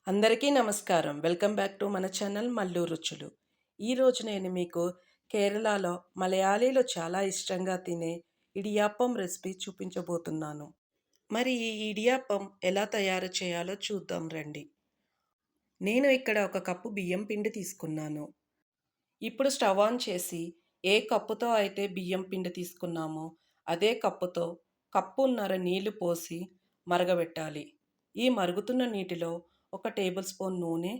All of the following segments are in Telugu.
అందరికీ నమస్కారం. వెల్కమ్ బ్యాక్ టు మన ఛానల్ మల్లు రుచులు. ఈరోజు నేను మీకు కేరళలో మలయాళీలు చాలా ఇష్టంగా తినే ఇడియాప్పం రెసిపీ చూపించబోతున్నాను. మరి ఈ ఇడియాప్పం ఎలా తయారు చేయాలో చూద్దాం రండి. నేను ఇక్కడ ఒక కప్పు బియ్యం పిండి తీసుకున్నాను. ఇప్పుడు స్టవ్ ఆన్ చేసి ఏ కప్పుతో అయితే బియ్యం పిండి తీసుకున్నామో అదే కప్పుతో కప్పున్నర నీళ్లు పోసి మరగబెట్టాలి. ఈ మరుగుతున్న నీటిలో ఒక టేబుల్ స్పూన్ నూనె,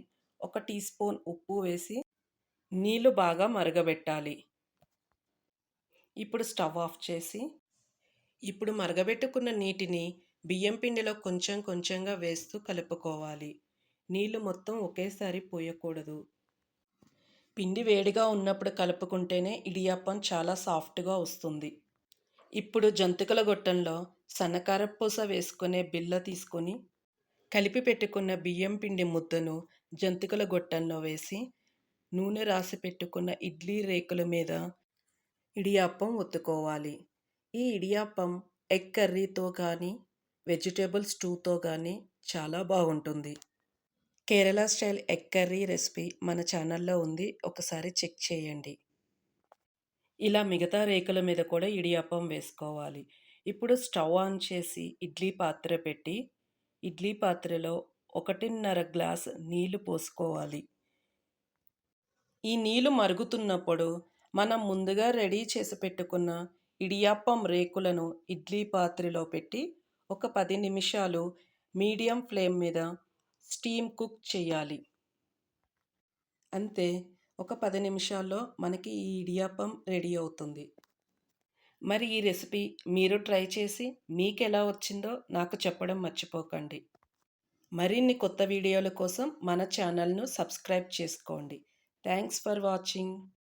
ఒక టీ స్పూన్ ఉప్పు వేసి నీళ్లు బాగా మరగబెట్టాలి. ఇప్పుడు స్టవ్ ఆఫ్ చేసి ఇప్పుడు మరగబెట్టుకున్న నీటిని బియ్యం పిండిలో కొంచెం కొంచెంగా వేస్తూ కలుపుకోవాలి. నీళ్లు మొత్తం ఒకేసారి పోయకూడదు. పిండి వేడిగా ఉన్నప్పుడు కలుపుకుంటేనే ఇడియాప్పం చాలా సాఫ్ట్గా వస్తుంది. ఇప్పుడు జంతికల గొట్టంలో సన్నకారపూస వేసుకునే బిళ్ళ తీసుకొని కలిపి పెట్టుకున్న బియ్యం పిండి ముద్దను జంతికల గొట్టంలో వేసి నూనె రాసి పెట్టుకున్న ఇడ్లీ రేకుల మీద ఇడియాప్పం ఒత్తుకోవాలి. ఈ ఇడియాప్పం ఎగ్ కర్రీతో కానీ వెజిటేబుల్ స్టూతో కానీ చాలా బాగుంటుంది. Kerala style egg curry recipe మన ఛానల్లో ఉంది, ఒకసారి చెక్ చేయండి. ఇలా మిగతా రేకుల మీద కూడా ఇడియాప్పం వేసుకోవాలి. ఇప్పుడు స్టవ్ ఆన్ చేసి ఇడ్లీ పాత్ర పెట్టి ఇడ్లీ పాత్రలో 1.5 గ్లాస్ నీళ్లు పోసుకోవాలి. ఈ నీళ్లు మరుగుతున్నప్పుడు మనం ముందుగా రెడీ చేసి పెట్టుకున్న ఇడియాప్పం రేకులను ఇడ్లీ పాత్రలో పెట్టి ఒక 10 నిమిషాలు మీడియం ఫ్లేమ్ మీద స్టీమ్ కుక్ చేయాలి. అంతే, ఒక 10 నిమిషాల్లో మనకి ఈ ఇడియాప్పం రెడీ అవుతుంది. మరి ఈ రెసిపీ మీరు ట్రై చేసి మీకెలా వచ్చిందో నాకు చెప్పడం మర్చిపోకండి. మరిన్ని కొత్త వీడియోల కోసం మన ఛానల్ను సబ్స్క్రైబ్ చేసుకోండి. Thanks for watching.